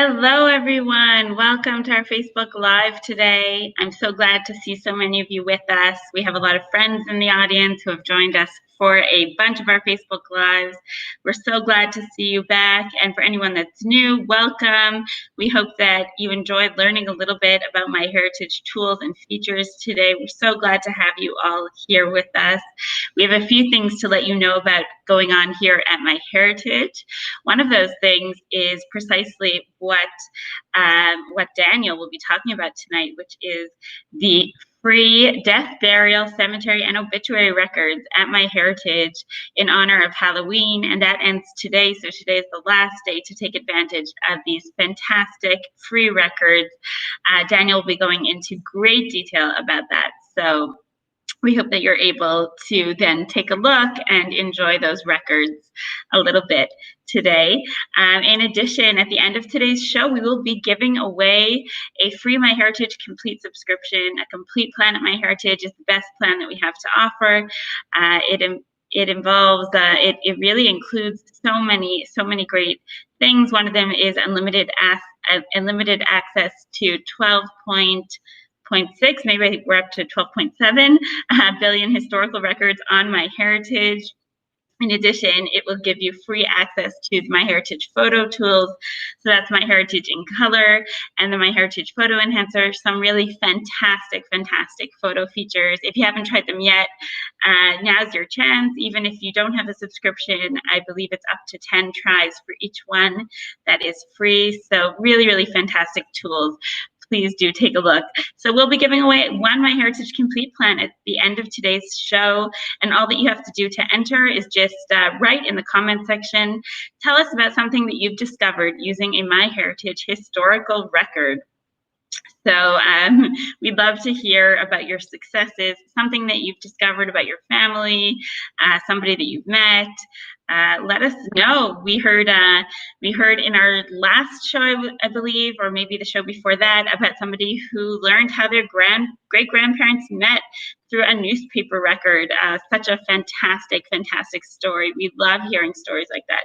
Hello, everyone. Welcome to our Facebook Live today. I'm so glad to see so many of you with us. We have a lot of friends in the audience who have joined us for a bunch of our Facebook Lives. We're so glad to see you back. And for anyone that's new, welcome. We hope that you enjoyed learning a little bit about MyHeritage tools and features today. We're so glad to have you all here with us. We have a few things to let you know about going on here at MyHeritage. One of those things is precisely what Daniel will be talking about tonight, which is the free death, burial, cemetery, and obituary records at MyHeritage in honor of Halloween, and that ends today. So today is the last day to take advantage of these fantastic free records. Daniel will be going into great detail about that. So we hope that you're able to then take a look and enjoy those records a little bit today. In addition, at the end of today's show, we will be giving away a free MyHeritage complete subscription. A complete plan at MyHeritage is the best plan that we have to offer. It involves, it really includes so many great things. One of them is unlimited access to 12.6, maybe we're up to 12.7 billion historical records on MyHeritage. In addition, it will give you free access to the MyHeritage photo tools. So that's MyHeritage in color and the MyHeritage photo enhancer, some really fantastic photo features. If you haven't tried them yet, now's your chance. Even if you don't have a subscription, I believe it's up to 10 tries for each one that is free. So really fantastic tools. Please do take a look. So we'll be giving away one MyHeritage Complete plan at the end of today's show, and all that you have to do to enter is just write in the comment section. Tell us about something that you've discovered using a MyHeritage historical record. So we'd love to hear about your successes, something that you've discovered about your family, somebody that you've met. Let us know. We heard in our last show, I believe, or maybe the show before that, about somebody who learned how their great-grandparents met through a newspaper record. Such a fantastic story. We love hearing stories like that.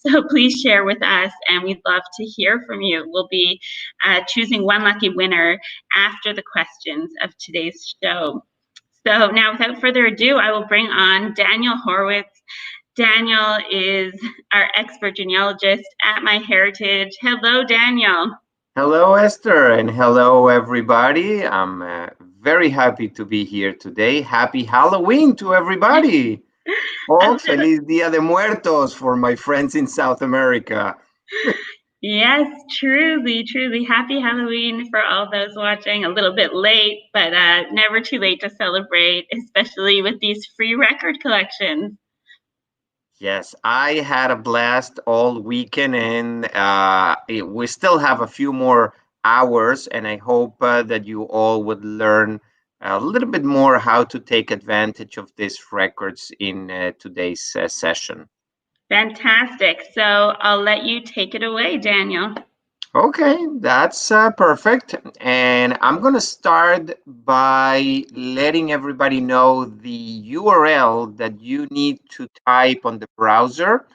So please share with us, and we'd love to hear from you. We'll be choosing one lucky winner after the questions of today's show. So now, without further ado, I will bring on Daniel Horowitz. Daniel is our expert genealogist at MyHeritage. Hello, Daniel. Hello, Esther, and hello, everybody. I'm very happy to be here today. Happy Halloween to everybody. Oh, Feliz Dia de Muertos for my friends in South America. Yes, truly. Happy Halloween for all those watching. A little bit late, but never too late to celebrate, especially with these free record collections. Yes, I had a blast all weekend, and we still have a few more hours, and I hope that you all would learn a little bit more how to take advantage of these records in today's session. Fantastic. So I'll let you take it away, Daniel. Okay, that's perfect. And I'm going to start by letting everybody know the URL that you need to type on the browser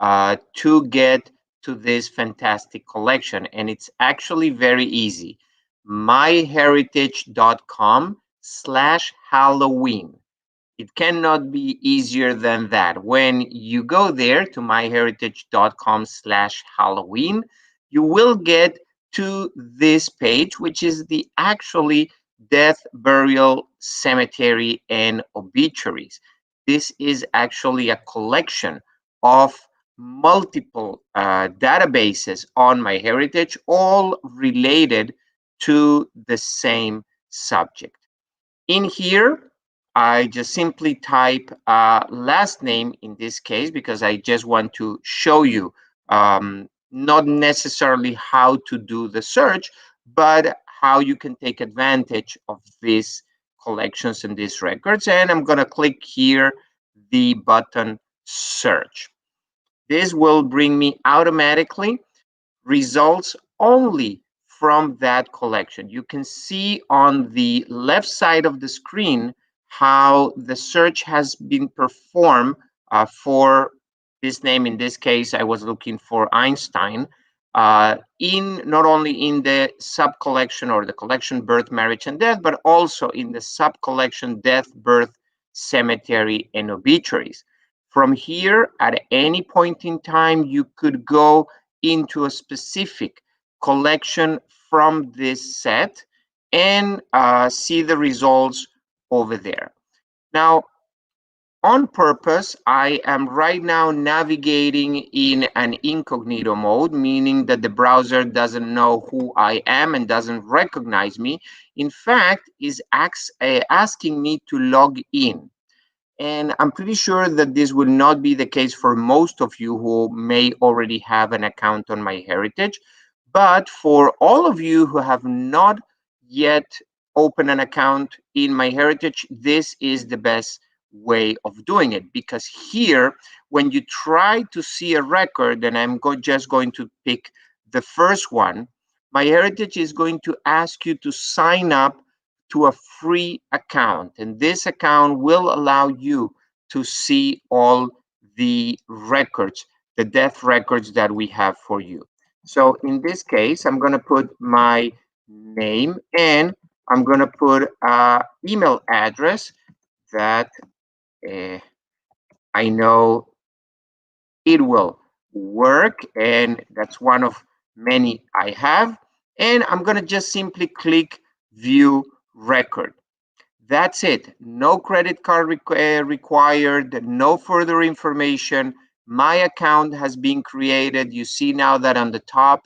to get to this fantastic collection. And it's actually very easy. myheritage.com/Halloween. It cannot be easier than that. When you go there to myheritage.com/Halloween, you will get to this page, which is the actually death, burial, cemetery, and obituaries. This is actually a collection of multiple databases on MyHeritage, all related to the same subject. In here, I just simply type last name in this case, because I just want to show you not necessarily how to do the search, but how you can take advantage of these collections and these records. And I'm going to click here the button search. This will bring me automatically results only from that collection. You can see on the left side of the screen how the search has been performed for this name. In this case, I was looking for Einstein. in not only in the sub collection or the collection birth, marriage, and death, but also in the sub collection death, birth, cemetery, and obituaries. From here, at any point in time, you could go into a specific collection from this set and see the results over there. Now, on purpose, I am right now navigating in an incognito mode, meaning that the browser doesn't know who I am and doesn't recognize me. In fact, is asking me to log in. And I'm pretty sure that this will not be the case for most of you who may already have an account on MyHeritage. But for all of you who have not yet opened an account in MyHeritage, this is the best way of doing it. Because here, when you try to see a record, and just going to pick the first one, MyHeritage is going to ask you to sign up to a free account. And this account will allow you to see all the records, the death records that we have for you. So in this case, I'm going to put my name and I'm going to put an email address that uh, I know it will work. And that's one of many I have. And I'm going to just simply click view record. That's it. No credit card required, no further information. My account has been created. You see now that on the top,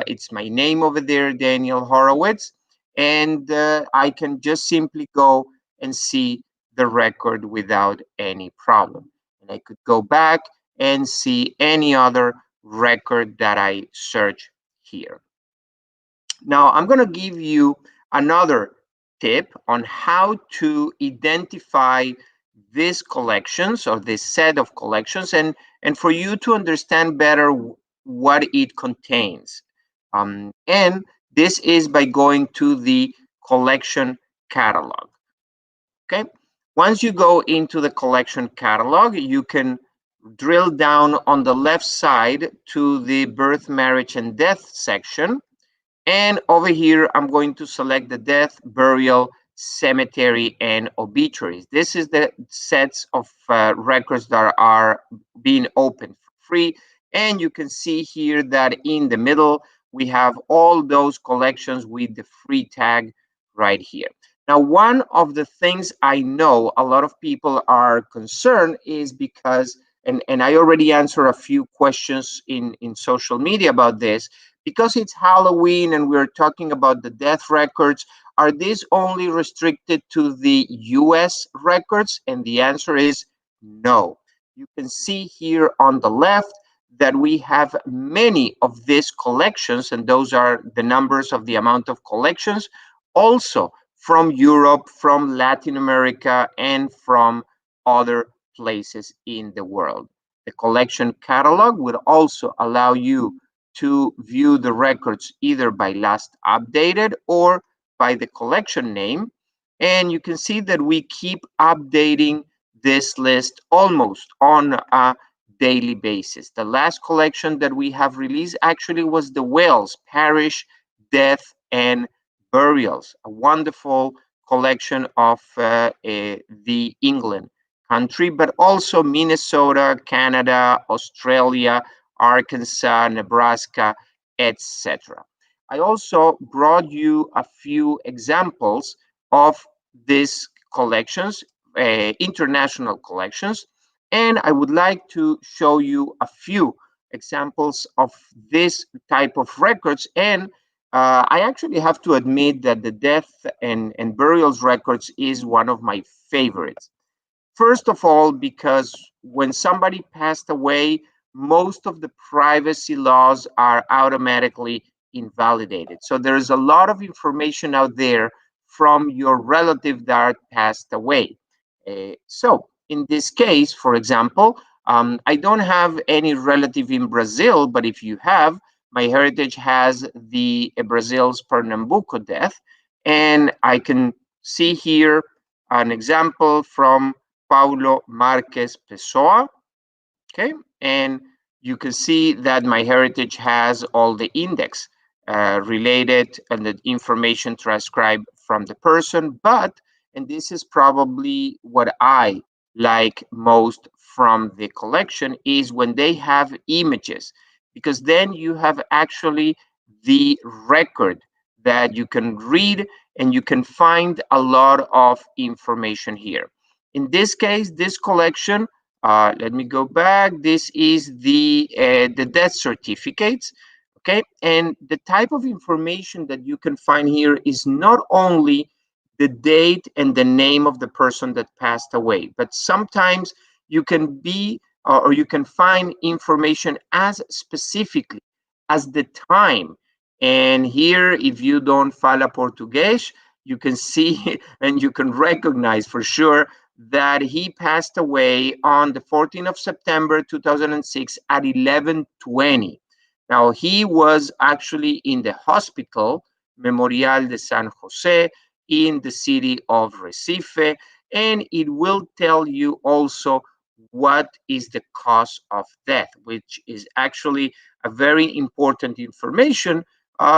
it's my name over there, Daniel Horowitz. And I can just simply go and see the record without any problem. And I could go back and see any other record that I search here. Now, I'm going to give you another tip on how to identify these collections or this set of collections and for you to understand better what it contains. And this is by going to the collection catalog. Okay. Once you go into the collection catalog, you can drill down on the left side to the birth, marriage, and death section. And over here, I'm going to select the death, burial, cemetery, and obituaries. This is the sets of records that are being opened for free. And you can see here that in the middle, we have all those collections with the free tag right here. Now, one of the things I know a lot of people are concerned is because, and I already answered a few questions in social media about this, because it's Halloween and we're talking about the death records, are these only restricted to the US records? And the answer is no. You can see here on the left that we have many of these collections, and those are the numbers of the amount of collections, also from Europe, from Latin America, and from other places in the world. The collection catalog will also allow you to view the records either by last updated or by the collection name. And you can see that we keep updating this list almost on a daily basis. The last collection that we have released actually was the Wales Parish, Death, and Burials, a wonderful collection of the England country, but also Minnesota, Canada, Australia, Arkansas, Nebraska, etc. I also brought you a few examples of these collections, international collections, and I would like to show you a few examples of this type of records. And I actually have to admit that the death and burials records is one of my favorites. First of all, because when somebody passed away, most of the privacy laws are automatically invalidated. So there's a lot of information out there from your relative that passed away. So in this case, for example, I don't have any relative in Brazil, but if you have, MyHeritage has the Brazil's Pernambuco death, and I can see here an example from Paulo Marques Pessoa. Okay, and you can see that MyHeritage has all the index related and the information transcribed from the person. But, and this is probably what I like most from the collection, is when they have images, because then you have actually the record that you can read and you can find a lot of information here. In this case, this collection, let me go back. This is the death certificates. Okay, and the type of information that you can find here is not only the date and the name of the person that passed away, but sometimes you can be or you can find information as specifically as the time. And here, if you don't fala Portuguese, you can see and you can recognize for sure that he passed away on the 14th of September 2006 at 11:20. Now, he was actually in the hospital, Memorial de San Jose, in the city of Recife, and it will tell you also what is the cause of death, which is actually a very important information,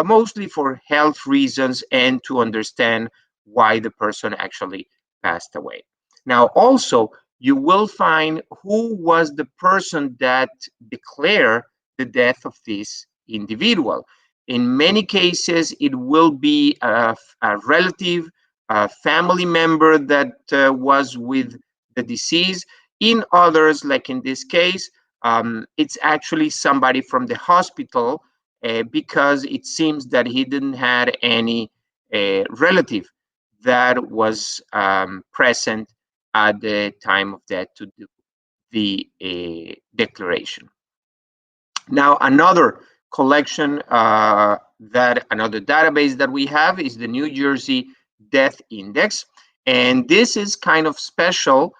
mostly for health reasons and to understand why the person actually passed away. Now, also, you will find who was the person that declared the death of this individual. In many cases, it will be a relative, a family member that was with the disease. In others, like in this case, it's actually somebody from the hospital because it seems that he didn't had any relative that was present at the time of death to do the declaration. Now, another collection another database that we have is the New Jersey Death Index. And this is kind of special.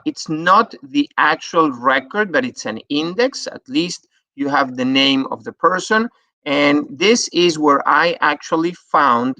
It's not the actual record, but it's an index. At least you have the name of the person. And this is where I actually found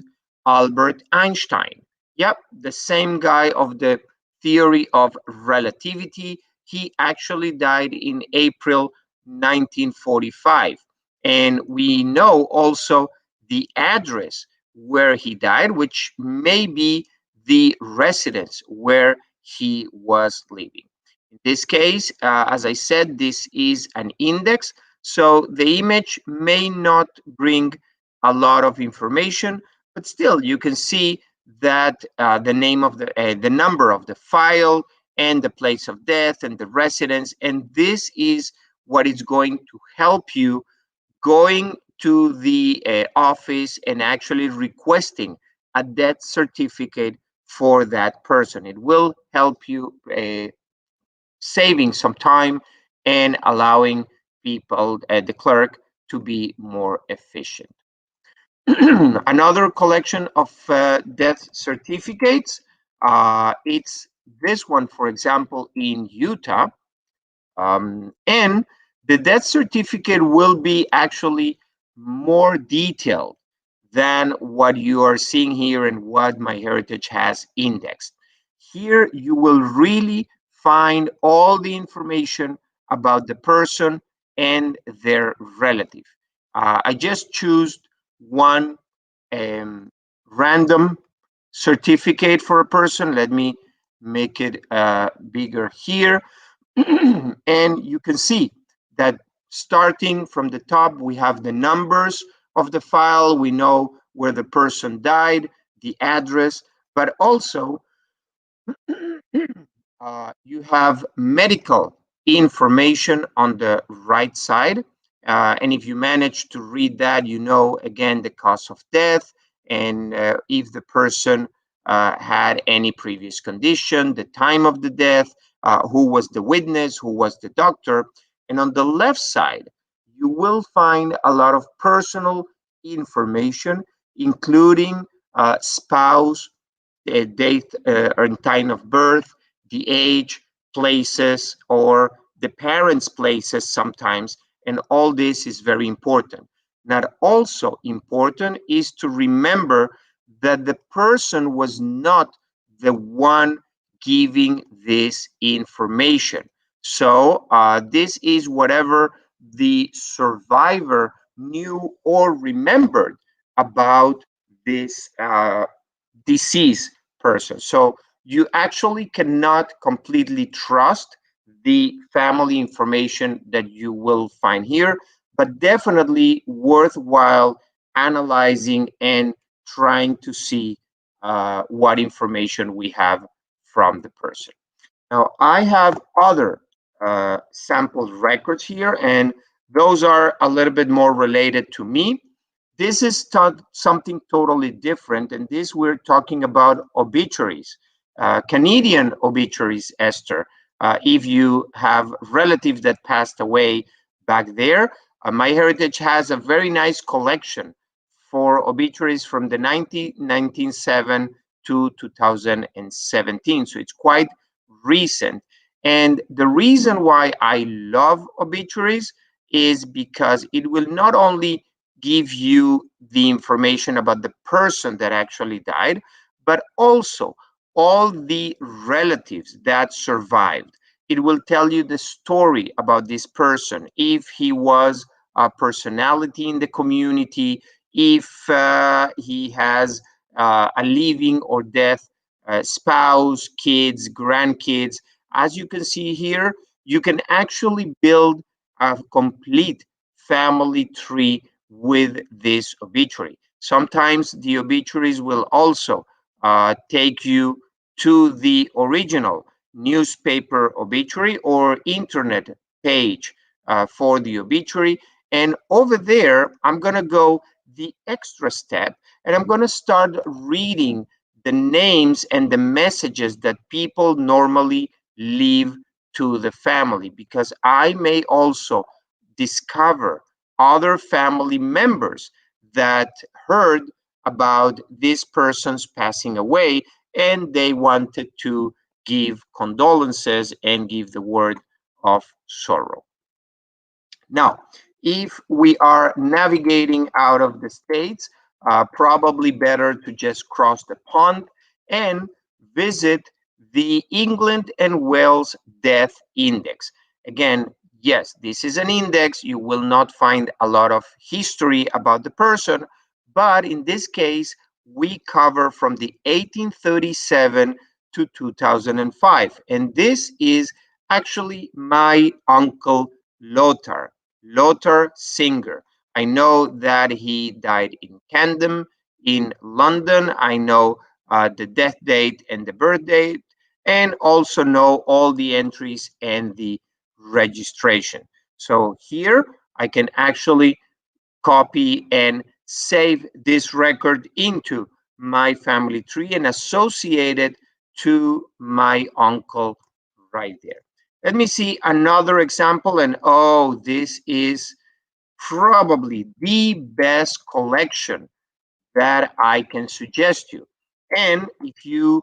Albert Einstein. Yep, the same guy of the theory of relativity. He actually died in April 1945. And we know also the address where he died, which may be the residence where he was living. In this case, as I said, this is an index, so the image may not bring a lot of information, but still you can see that the name of the number of the file and the place of death and the residence, and this is what is going to help you going to the office and actually requesting a death certificate for that person. It will help you saving some time and allowing people, the clerk, to be more efficient. Another collection of death certificates. It's this one, for example, in Utah. And the death certificate will be actually more detailed than what you are seeing here and what MyHeritage has indexed. Here you will really find all the information about the person and their relative. I just choose one random certificate for a person. Let me make it bigger here. And you can see that starting from the top, we have the numbers of the file. We know where the person died, the address, but also you have medical information on the right side. And if you manage to read that, you know, again, the cause of death and if the person had any previous condition, the time of the death, who was the witness, who was the doctor. And on the left side, you will find a lot of personal information, including spouse, date and time of birth, the age, places, or the parents' places sometimes. And all this is very important. Not also important is to remember that the person was not the one giving this information. So this is whatever the survivor knew or remembered about this deceased person. So you actually cannot completely trust the family information that you will find here, but definitely worthwhile analyzing and trying to see what information we have from the person. Now, I have other sample records here, and those are a little bit more related to me. This is something totally different, and this we're talking about obituaries, Canadian obituaries, Esther. If you have relatives that passed away back there, MyHeritage has a very nice collection for obituaries from the 1997 to 2017. So it's quite recent. And the reason why I love obituaries is because it will not only give you the information about the person that actually died, but also all the relatives that survived. It will tell you the story about this person, if he was a personality in the community, if he has a living or death spouse, kids, grandkids. As you can see here, you can actually build a complete family tree with this obituary. Sometimes the obituaries will also take you to the original newspaper obituary or internet page for the obituary. And over there, I'm going to go the extra step and I'm going to start reading the names and the messages that people normally leave to the family, because I may also discover other family members that heard about this person's passing away and they wanted to give condolences and give the word of sorrow. Now, if we are navigating out of the States, probably better to just cross the pond and visit the England and Wales Death Index. Again, yes, this is an index. You will not find a lot of history about the person, but in this case, we cover from the 1837 to 2005. And this is actually my uncle Lothar. Lothar Singer. I know that he died in Camden, in London. I know the death date and the birth date, and also know all the entries and the registration. So here I can actually copy and save this record into my family tree and associate it to my uncle right there. Let me see another example. And oh, this is probably the best collection that I can suggest you. And if you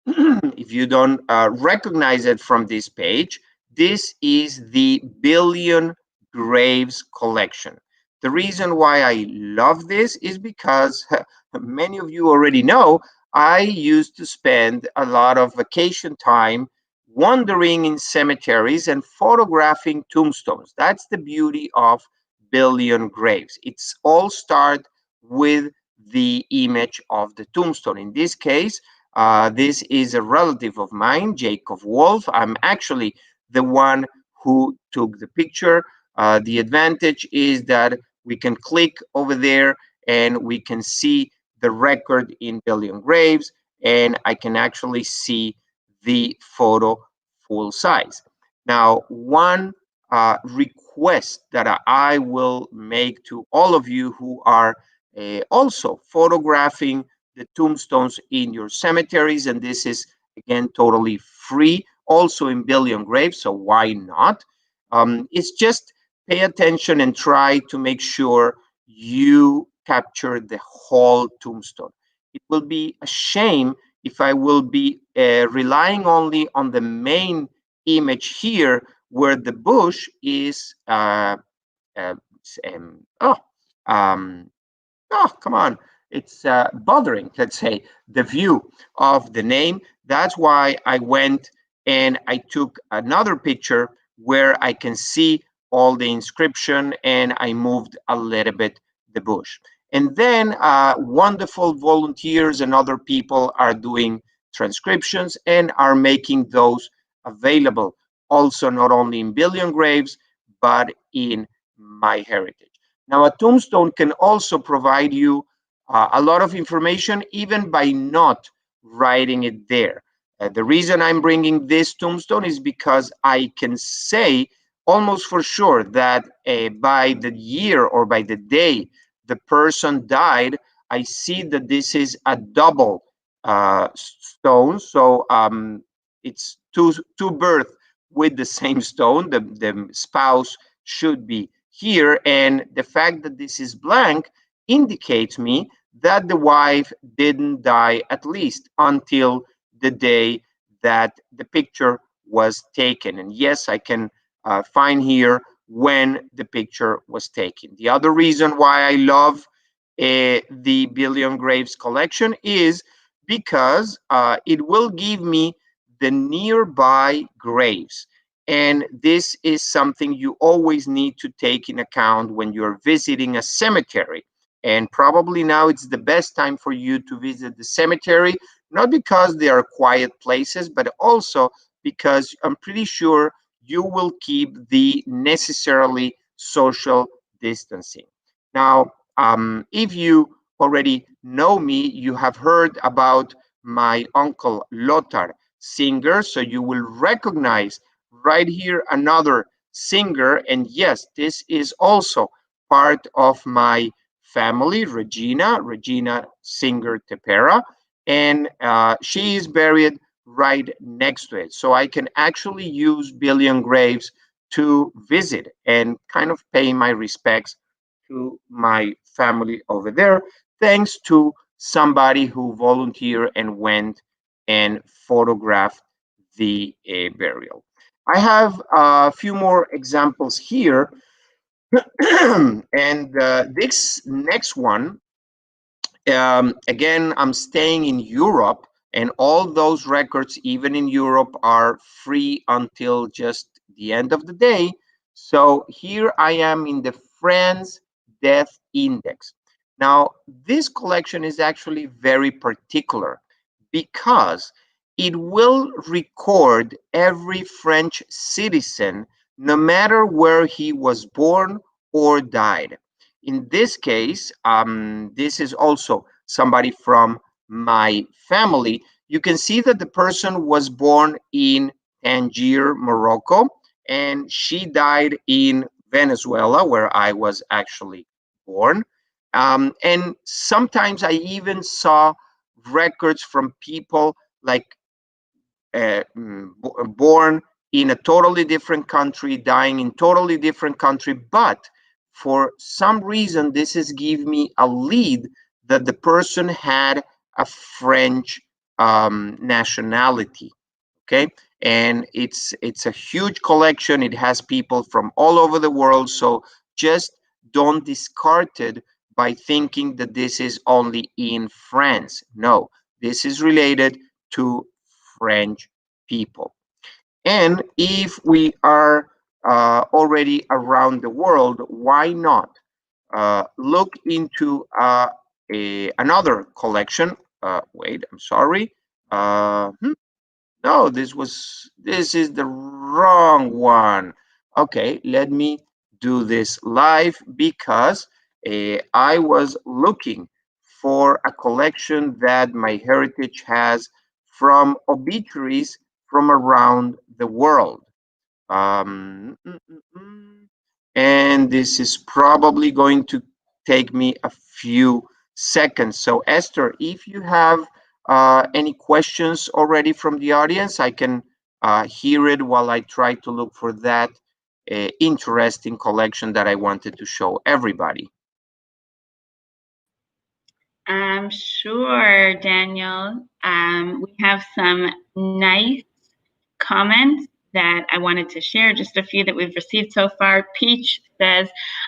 if you don't recognize it from this page, this is the Billion Graves collection. The reason why I love this is because many of you already know I used to spend a lot of vacation time wandering in cemeteries and photographing tombstones. That's the beauty of Billion Graves. It's all start with the image of the tombstone. In this case, this is a relative of mine, Jacob Wolf. I'm actually the one who took the picture. The advantage is that we can click over there and we can see the record in Billion Graves, and I can actually see the photo full size. Now, one request that I will make to all of you who are also photographing the tombstones in your cemeteries, and this is again totally free, also in Billion Graves, so why not? It's just pay attention and try to make sure you capture the whole tombstone. It will be a shame if I will be relying only on the main image here, where the bush is uh, oh oh, come on. It's bothering, let's say, the view of the name. That's why I went and I took another picture where I can see all the inscription, and I moved a little bit the bush. And then wonderful volunteers and other people are doing transcriptions and are making those available also not only in Billion Graves, but in MyHeritage. Now, a tombstone can also provide you a lot of information even by not writing it there. The reason I'm bringing this tombstone is because I can say almost for sure that by the year or by the day the person died, I see that this is a double stone. So it's two births with the same stone. The spouse should be here. And the fact that this is blank indicates me that the wife didn't die at least until the day that the picture was taken. And yes, I can find here when the picture was taken. The other reason why I love the Billion Graves collection is because it will give me the nearby graves. And this is something you always need to take in account when you're visiting a cemetery. And probably now it's the best time for you to visit the cemetery, not because they are quiet places, but also because I'm pretty sure you will keep the necessarily social distancing. Now, if you already know me, you have heard about my uncle Lothar singer, so you will recognize right here another singer. And yes, this is also part of my family, Regina Singer Tepera, and she is buried right next to it. So I can actually use Billion Graves to visit and kind of pay my respects to my family over there, thanks to somebody who volunteered and went and photographed the burial. I have a few more examples here. And this next one, again, I'm staying in Europe, and all those records, even in Europe, are free until just the end of the day. So here I am in the France Death Index. Now, this collection is actually very particular because it will record every French citizen, no matter where he was born or died. In this case, this is also somebody from my family. You can see that the person was born in Tangier, Morocco, and she died in Venezuela, where I was actually born. And sometimes I even saw records from people like born in a totally different country, dying in totally different country, but for some reason this is give me a lead that the person had a French nationality. Okay, and it's a huge collection. It has people from all over the world, so just don't discard it by thinking that this is only in France. No, this is related to French people. And if we are already around the world, why not look into another collection? Wait, I'm sorry. No, this is the wrong one. Okay, let me do this live because I was looking for a collection that MyHeritage has from obituaries from around the world. Um, mm, mm, mm. And this is probably going to take me a few seconds. So, Esther, if you have any questions already from the audience, I can hear it while I try to look for that interesting collection that I wanted to show everybody. Sure, Daniel. We have some nice comments that I wanted to share, just a few that we've received so far. Peach says,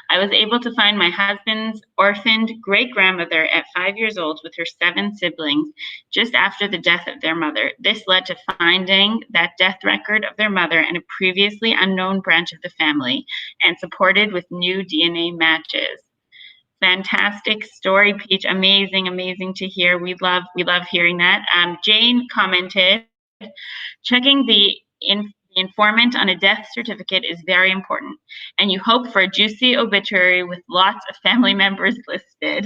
I was able to find my husband's orphaned great-grandmother at 5 years old with her 7 siblings just after the death of their mother. This led to finding that death record of their mother and a previously unknown branch of the family, and supported with new DNA matches. Fantastic story, Peach. Amazing, amazing to hear. We love hearing that. Jane commented, checking the informant on a death certificate is very important, and you hope for a juicy obituary with lots of family members listed.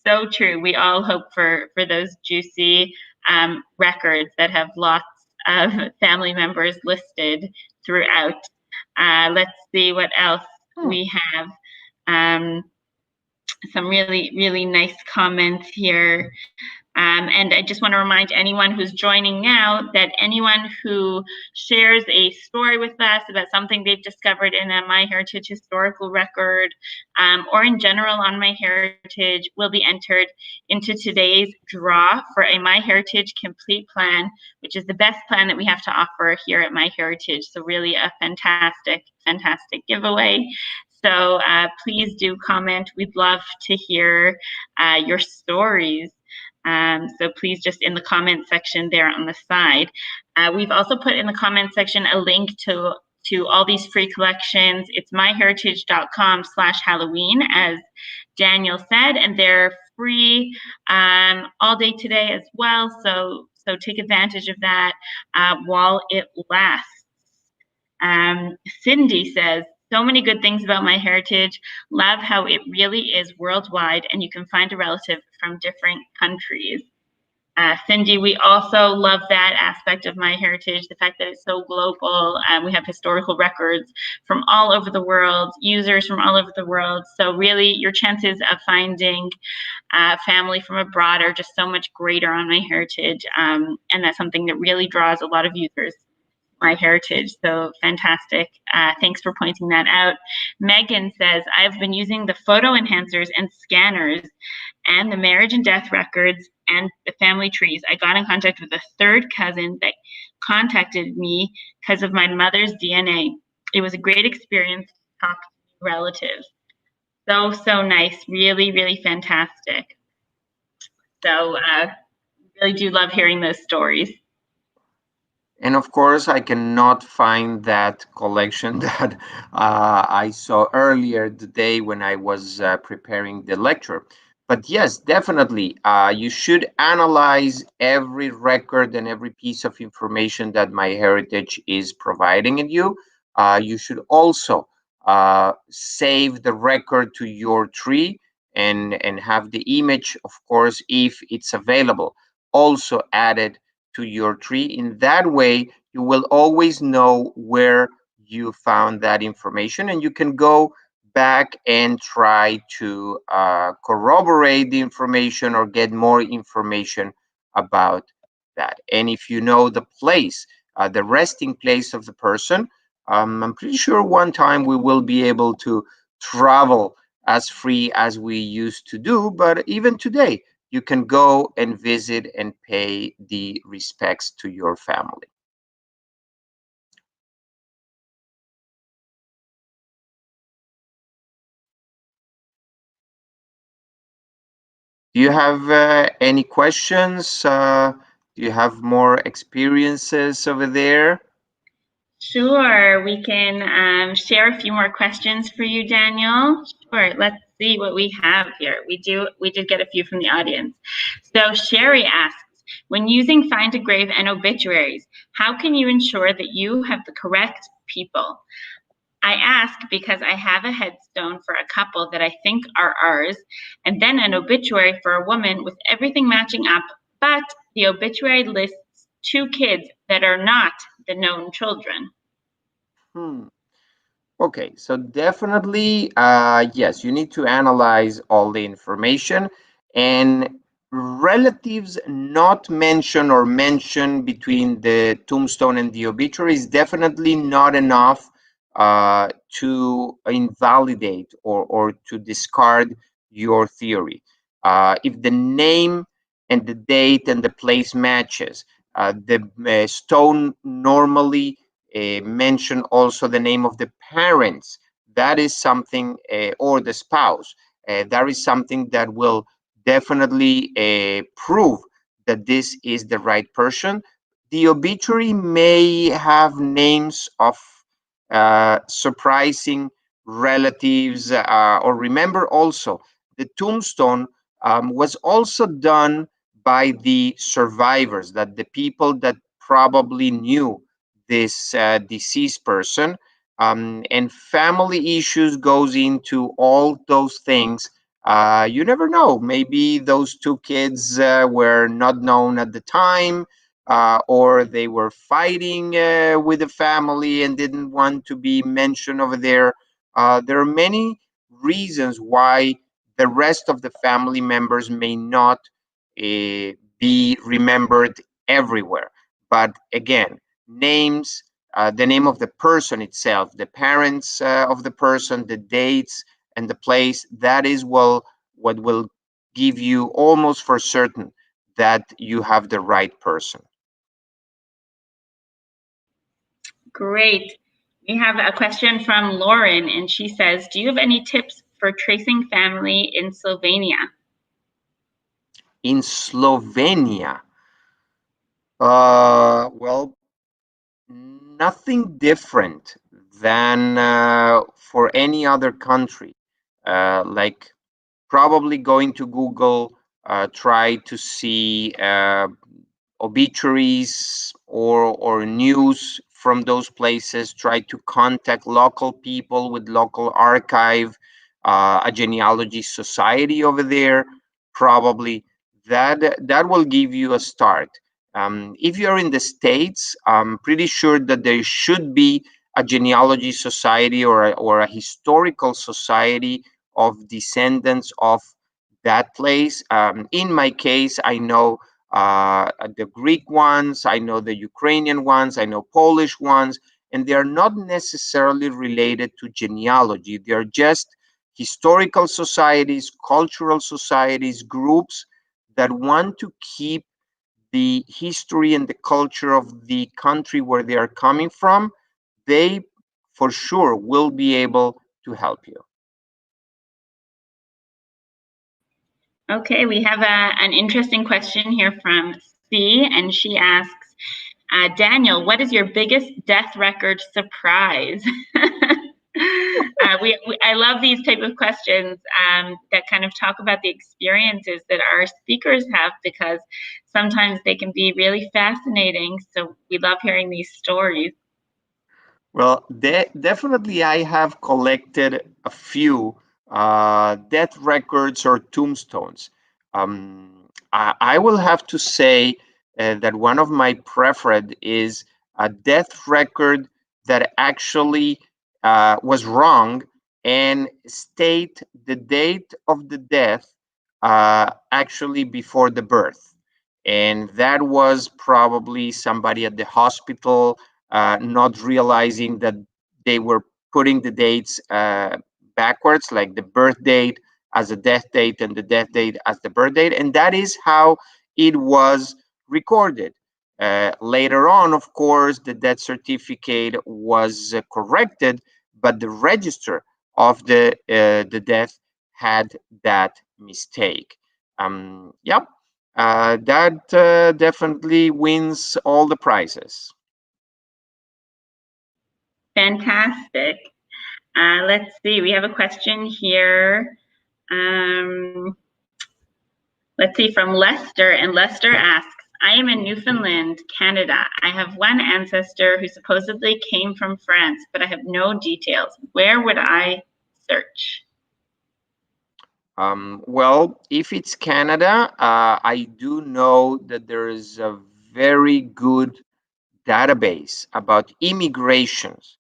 So true. We all hope for those juicy records that have lots of family members listed throughout. Let's see what else we have. Some really, really nice comments here. And I just want to remind anyone who's joining now that anyone who shares a story with us about something they've discovered in a MyHeritage historical record, or in general on MyHeritage, will be entered into today's draw for a MyHeritage Complete Plan, which is the best plan that we have to offer here at MyHeritage. So really a fantastic, fantastic giveaway. So please do comment. We'd love to hear your stories. So please just in the comment section there on the side. We've also put in the comment section a link to all these free collections. It's myheritage.com/Halloween, as Daniel said, and they're free all day today as well. So take advantage of that while it lasts. Cindy says, so many good things about MyHeritage. Love how it really is worldwide and you can find a relative from different countries. Cindy, we also love that aspect of MyHeritage, the fact that it's so global. We have historical records from all over the world, users from all over the world. So really your chances of finding family from abroad are just so much greater on MyHeritage. And that's something that really draws a lot of users. MyHeritage, so fantastic. Thanks for pointing that out. Megan says, I've been using the photo enhancers and scanners and the marriage and death records and the family trees. I got in contact with a third cousin that contacted me because of my mother's DNA. It was a great experience to talk to relatives. So nice. Really, really fantastic. So really do love hearing those stories. And of course, I cannot find that collection that I saw earlier today when I was preparing the lecture. But yes, definitely, you should analyze every record and every piece of information that MyHeritage is providing you. You should also save the record to your tree and have the image, of course, if it's available, also added to your tree. In that way, you will always know where you found that information, and you can go back and try to corroborate the information or get more information about that. And if you know the place, the resting place of the person, I'm pretty sure one time we will be able to travel as free as we used to do. But even today, you can go and visit and pay the respects to your family. Do you have any questions? Do you have more experiences over there? Sure, we can share a few more questions for you, Daniel. Sure, let's see what we have here. We did get a few from the audience. So Sherry asks, when using Find a Grave and obituaries, how can you ensure that you have the correct people? I ask because I have a headstone for a couple that I think are ours, and then an obituary for a woman with everything matching up, but the obituary lists 2 kids that are not the known children. Hmm. Okay, so definitely, yes, you need to analyze all the information, and relatives not mentioned or mentioned between the tombstone and the obituary is definitely not enough to invalidate or to discard your theory. If the name and the date and the place matches, the stone normally mention also the name of the parents. That is something, or the spouse. That is something that will definitely prove that this is the right person. The obituary may have names of surprising relatives, or remember also the tombstone was also done by the survivors, that the people that probably knew this deceased person, and family issues goes into all those things. You never know, maybe those two kids were not known at the time, or they were fighting with the family and didn't want to be mentioned over there. There are many reasons why the rest of the family members may not be remembered everywhere. But again, names, the name of the person itself, the parents of the person, the dates, and the place, that is what will give you almost for certain that you have the right person. Great. We have a question from Lauren, and she says, do you have any tips for tracing family in Slovenia? In Slovenia, well, nothing different than for any other country. Like probably going to Google, try to see obituaries or news from those places. Try to contact local people with local archive, a genealogy society over there. Probably that will give you a start. If you're in the States, I'm pretty sure that there should be a genealogy society or a historical society of descendants of that place. In my case, I know the Greek ones, I know the Ukrainian ones, I know Polish ones, and they are not necessarily related to genealogy. They are just historical societies, cultural societies, groups that want to keep the history and the culture of the country where they are coming from. They for sure will be able to help you. Okay, we have an interesting question here from C, and she asks, Daniel, what is your biggest death record surprise? I love these type of questions that kind of talk about the experiences that our speakers have, because sometimes they can be really fascinating. So we love hearing these stories. Well, definitely, I have collected a few death records or tombstones. I will have to say that one of my preferred is a death record that actually was wrong and state the date of the death actually before the birth. And that was probably somebody at the hospital not realizing that they were putting the dates backwards, like the birth date as a death date and the death date as the birth date. And that is how it was recorded. Later on, of course, the death certificate was corrected, but the register of the death had that mistake. Yep, that definitely wins all the prizes. Fantastic. Let's see, we have a question here. Um, let's see, from Lester, and Lester asks, I am in Newfoundland, Canada. I have one ancestor who supposedly came from France, but I have no details. Where would I search? Well, if it's Canada, I do know that there is a very good database about immigrations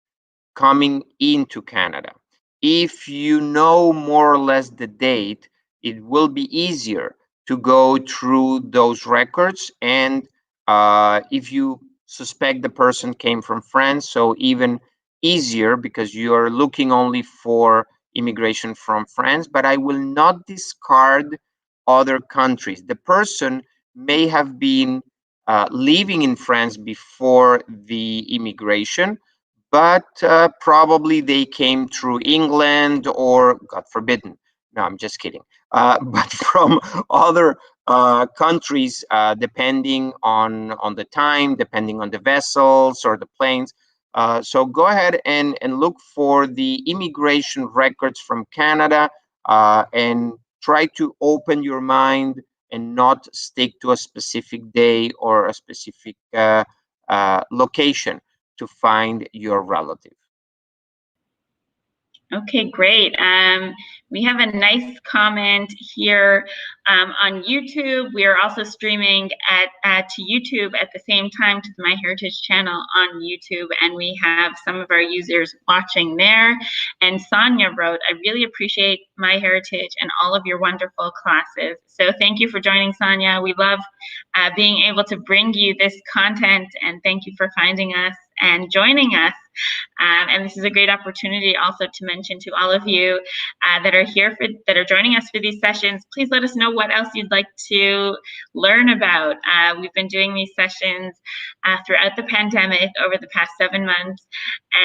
coming into Canada. If you know more or less the date, it will be easier to go through those records. And if you suspect the person came from France, so even easier because you're looking only for immigration from France. But I will not discard other countries. The person may have been living in France before the immigration, but probably they came through England or, God forbidden, no, I'm just kidding, but from other countries, depending on the time, depending on the vessels or the planes. So go ahead and look for the immigration records from Canada, and try to open your mind and not stick to a specific day or a specific location to find your relative. Okay, great. We have a nice comment here on YouTube. We are also streaming to YouTube at the same time to the MyHeritage channel on YouTube, and we have some of our users watching there. And Sonia wrote, "I really appreciate MyHeritage and all of your wonderful classes." So thank you for joining, Sonia. We love being able to bring you this content, and thank you for finding us and joining us. And this is a great opportunity also to mention to all of you that are joining us for these sessions, please let us know what else you'd like to learn about. We've been doing these sessions throughout the pandemic over the past 7 months,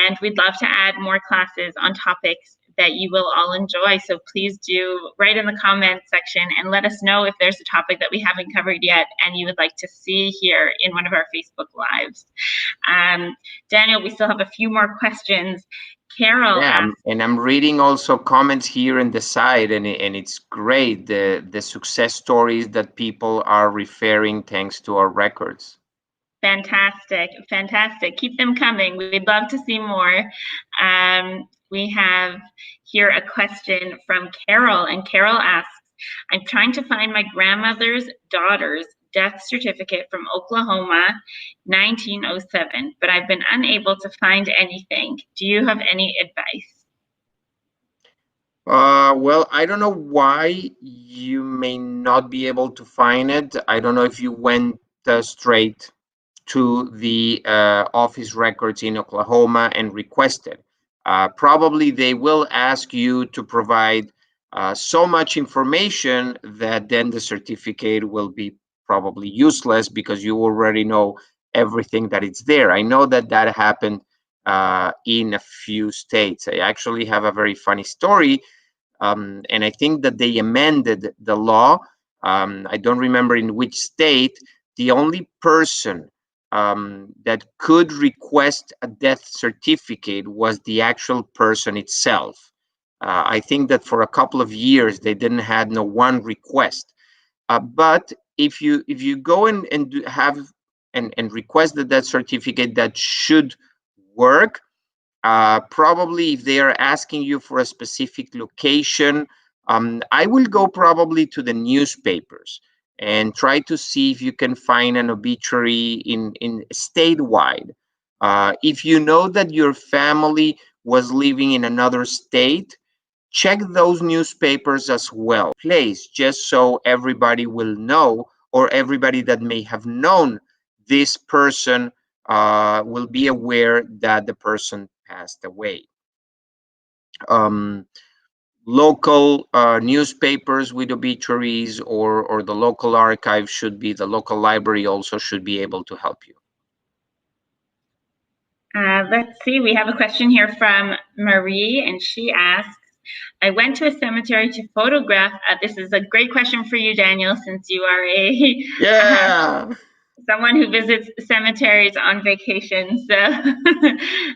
and we'd love to add more classes on topics that you will all enjoy. So please do write in the comment section and let us know if there's a topic that we haven't covered yet and you would like to see here in one of our Facebook Lives. Daniel, we still have a few more questions. Carol asked, and I'm reading also comments here in the side, and it's great, the success stories that people are referring thanks to our records. Fantastic, fantastic. Keep them coming. We'd love to see more. We have here a question from Carol, and Carol asks, "I'm trying to find my grandmother's daughter's death certificate from Oklahoma, 1907, but I've been unable to find anything. Do you have any advice?" Well, I don't know why you may not be able to find it. I don't know if you went straight to the office records in Oklahoma and requested. Probably they will ask you to provide so much information that then the certificate will be probably useless because you already know everything that it's there. I know that that happened in a few states. I actually have a very funny story, and I think that they amended the law. I don't remember in which state. The only person that could request a death certificate was the actual person itself. I think that for a couple of years they didn't had no one request. But if you go and have and request the death certificate, that should work. Probably if they are asking you for a specific location, I will go probably to the newspapers and try to see if you can find an obituary in statewide. If you know that your family was living in another state, check those newspapers as well. Place, just so everybody will know, or everybody that may have known this person will be aware that the person passed away. Um, Local newspapers with obituaries, or the local archive should be, the local library also should be able to help you. Let's see, we have a question here from Marie, and she asks, "I went to a cemetery to photograph." This is a great question for you, Daniel, since you are Yeah. someone who visits cemeteries on vacation. So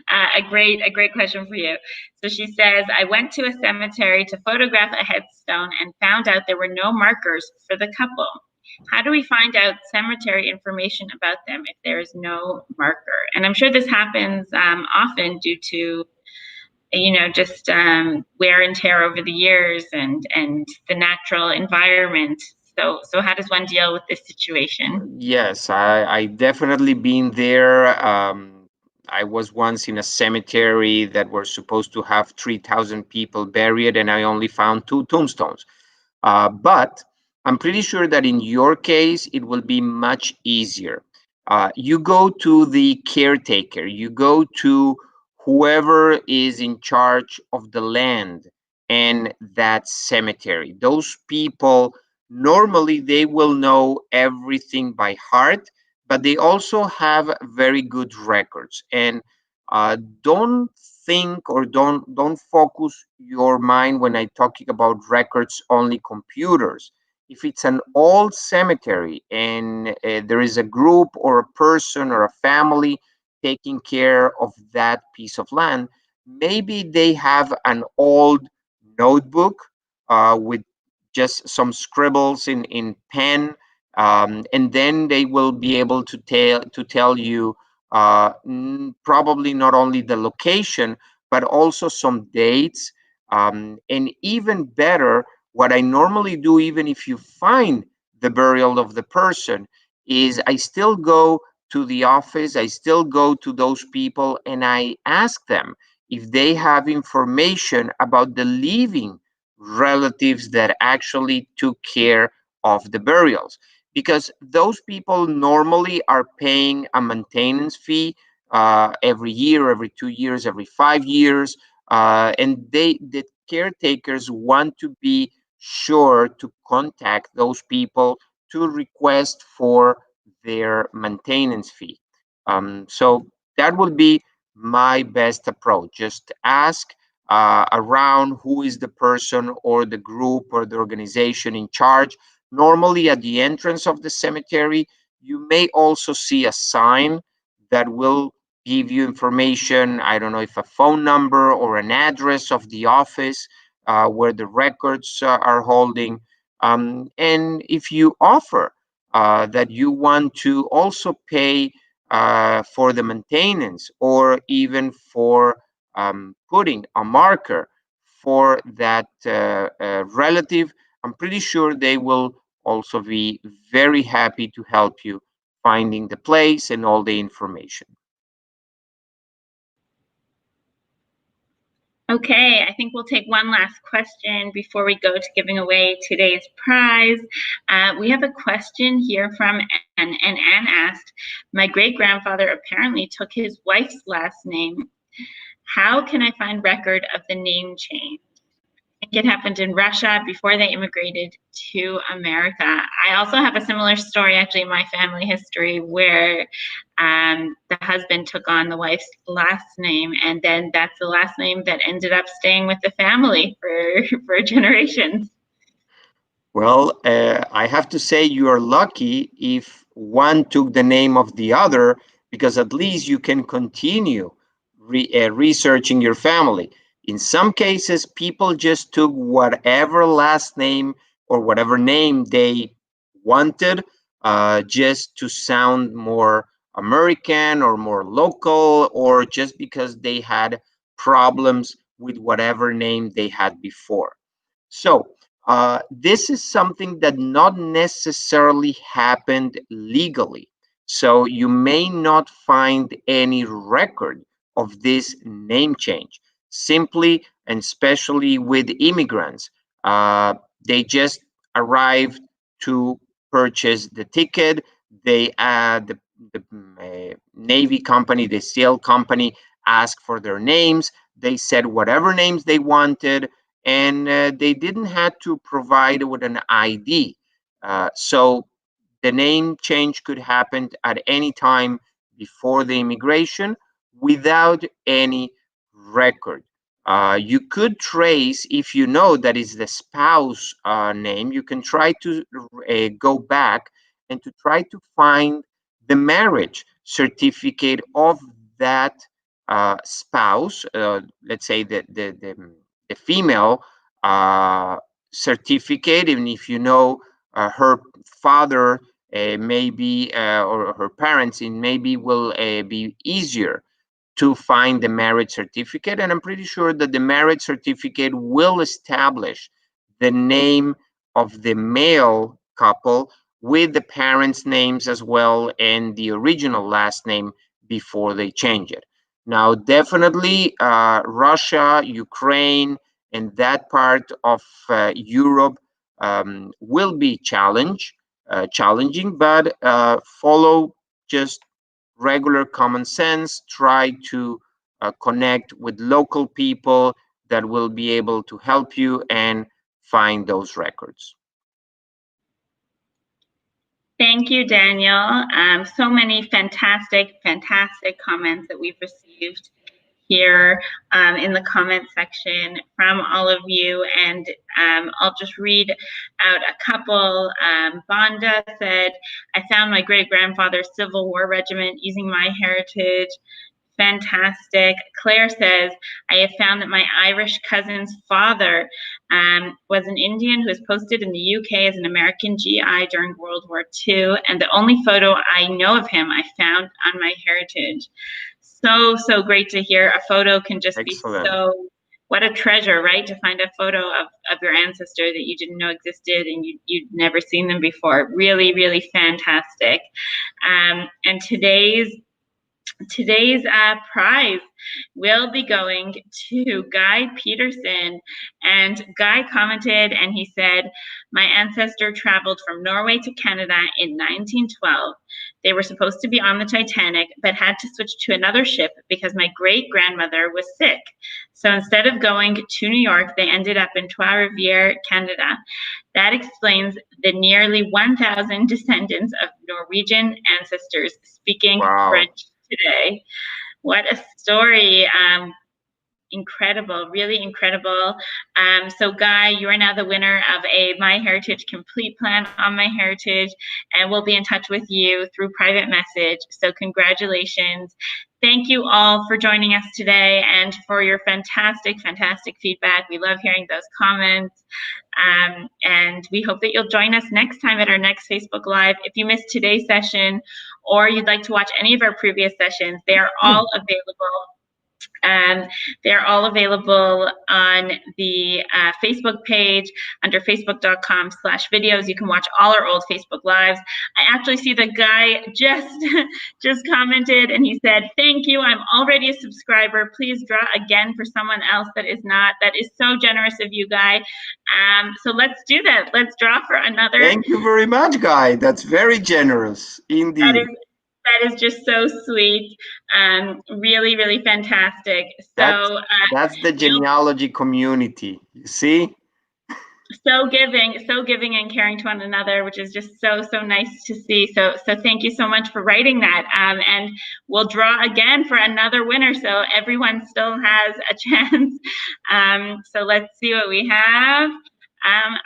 a great question for you. So she says, "I went to a cemetery to photograph a headstone and found out there were no markers for the couple. How do we find out cemetery information about them if there is no marker?" And I'm sure this happens often due to, just wear and tear over the years and the natural environment. So how does one deal with this situation? Yes, I definitely been there. I was once in a cemetery that were supposed to have 3,000 people buried, and I only found 2 tombstones. But I'm pretty sure that in your case, it will be much easier. You go to the caretaker, you go to whoever is in charge of the land and that cemetery. Those people, normally they will know everything by heart, but they also have very good records. And don't think or don't focus your mind when I talking about records only computers. If it's an old cemetery and there is a group or a person or a family taking care of that piece of land, maybe they have an old notebook with just some scribbles in pen, and then they will be able to tell you probably not only the location but also some dates, and even better, what I normally do, even if you find the burial of the person, is I still go to the office, I still go to those people, and I ask them if they have information about the living relatives that actually took care of the burials, because those people normally are paying a maintenance fee every year, every 2 years, every 5 years, and the caretakers want to be sure to contact those people to request for their maintenance fee. So that would be my best approach. Just ask around who is the person or the group or the organization in charge. Normally, at the entrance of the cemetery, you may also see a sign that will give you information. I don't know if a phone number or an address of the office where the records are holding. And if you offer that you want to also pay for the maintenance or even for putting a marker for that relative, I'm pretty sure they will also be very happy to help you finding the place and all the information. Okay, I think we'll take one last question before we go to giving away today's prize. We have a question here from Anne, and Anne asked, my great-grandfather apparently took his wife's last name. How can I find record of the name change? I think it happened in Russia before they immigrated to America. I also have a similar story, actually, in my family history, where the husband took on the wife's last name, and then that's the last name that ended up staying with the family for generations. Well, I have to say you are lucky if one took the name of the other, because at least you can continue researching your family. In some cases, people just took whatever last name or whatever name they wanted, just to sound more American or more local, or just because they had problems with whatever name they had before. So, this is something that not necessarily happened legally. So you may not find any record of this name change. Simply and especially with immigrants, they just arrived to purchase the ticket. The Navy company, the sail company, asked for their names. They said whatever names they wanted, and they didn't have to provide with an ID. So the name change could happen at any time before the immigration without any record. You could trace, if you know that is the spouse name, you can try to go back and to try to find the marriage certificate of that spouse. Let's say the female uh, certificate, and if you know her father, maybe or her parents, it maybe will be easier to find the marriage certificate. And I'm pretty sure that the marriage certificate will establish the name of the male couple with the parents' names as well and the original last name before they change it. Now, definitely, Russia, Ukraine, and that part of Europe will be challenging, but follow just regular common sense. Try to connect with local people that will be able to help you and find those records. Thank you, Daniel. So many fantastic comments that we've received here in the comment section from all of you. And I'll just read out a couple. Bonda said, I found my great-grandfather's Civil War regiment using MyHeritage. Fantastic. Claire says, I have found that my Irish cousin's father was an Indian who was posted in the UK as an American GI during World War II, and the only photo I know of him I found on MyHeritage. So great to hear. A photo can just Excellent. be so, what a treasure, right? To find a photo of your ancestor that you didn't know existed and you'd never seen them before. Really, really fantastic. And today's prize will be going to Guy Peterson. And Guy commented and he said, my ancestor traveled from Norway to Canada in 1912. They were supposed to be on the Titanic, but had to switch to another ship because my great-grandmother was sick. So instead of going to New York, they ended up in Trois-Rivières, Canada. That explains the nearly 1,000 descendants of Norwegian ancestors speaking French today. What a story. Incredible, really incredible. So Guy, you are now the winner of a MyHeritage complete plan on MyHeritage, and we'll be in touch with you through private message. So congratulations. Thank you all for joining us today and for your fantastic feedback. We love hearing those comments. And we hope that you'll join us next time at our next Facebook Live. If you missed today's session or you'd like to watch any of our previous sessions, they are all available. They're all available on the Facebook page under facebook.com/videos. You can watch all our old Facebook Lives. I actually see the guy just commented and he said, thank you, I'm already a subscriber. Please draw again for someone else that is not. That is so generous of you, Guy. So let's do that. Let's draw for another. Thank you very much, Guy. That's very generous indeed. That is just so sweet. Really, really fantastic. So that's the genealogy community, you see? So giving and caring to one another, which is just so nice to see. So thank you so much for writing that. And we'll draw again for another winner, so everyone still has a chance. So let's see what we have.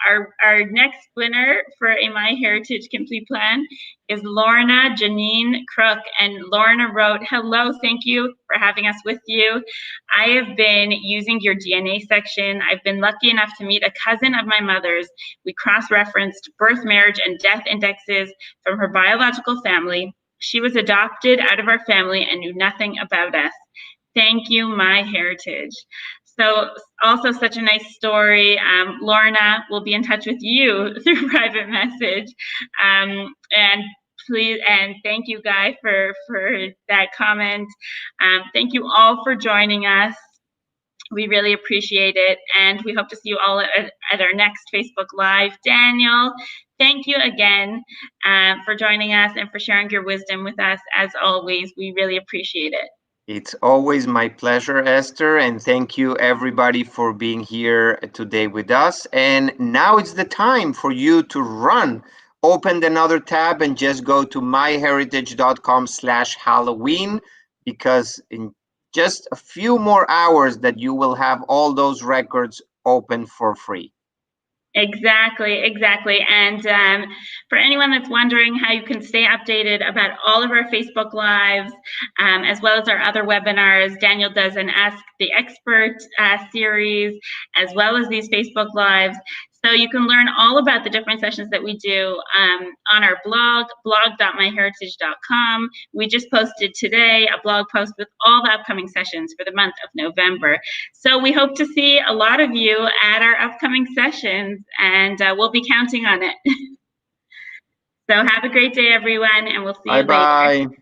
Our next winner for a MyHeritage Complete Plan is Lorna Janine Crook. And Lorna wrote, hello, thank you for having us with you. I have been using your DNA section. I've been lucky enough to meet a cousin of my mother's. We cross-referenced birth, marriage, and death indexes from her biological family. She was adopted out of our family and knew nothing about us. Thank you, MyHeritage. So also such a nice story. Lorna will be in touch with you through private message. And please, and thank you, Guy, for that comment. Thank you all for joining us. We really appreciate it. And we hope to see you all at our next Facebook Live. Daniel, thank you again for joining us and for sharing your wisdom with us. As always, we really appreciate it. It's always my pleasure, Esther, and thank you everybody for being here today with us. And now it's the time for you to run. Open another tab and just go to myheritage.com/Halloween, because in just a few more hours that you will have all those records open for free. Exactly. And for anyone that's wondering how you can stay updated about all of our Facebook Lives, as well as our other webinars, Daniel does an Ask the Expert series, as well as these Facebook Lives. So you can learn all about the different sessions that we do on our blog, blog.myheritage.com. We just posted today a blog post with all the upcoming sessions for the month of November. So we hope to see a lot of you at our upcoming sessions, and we'll be counting on it. So have a great day, everyone, and we'll see you later. Bye-bye.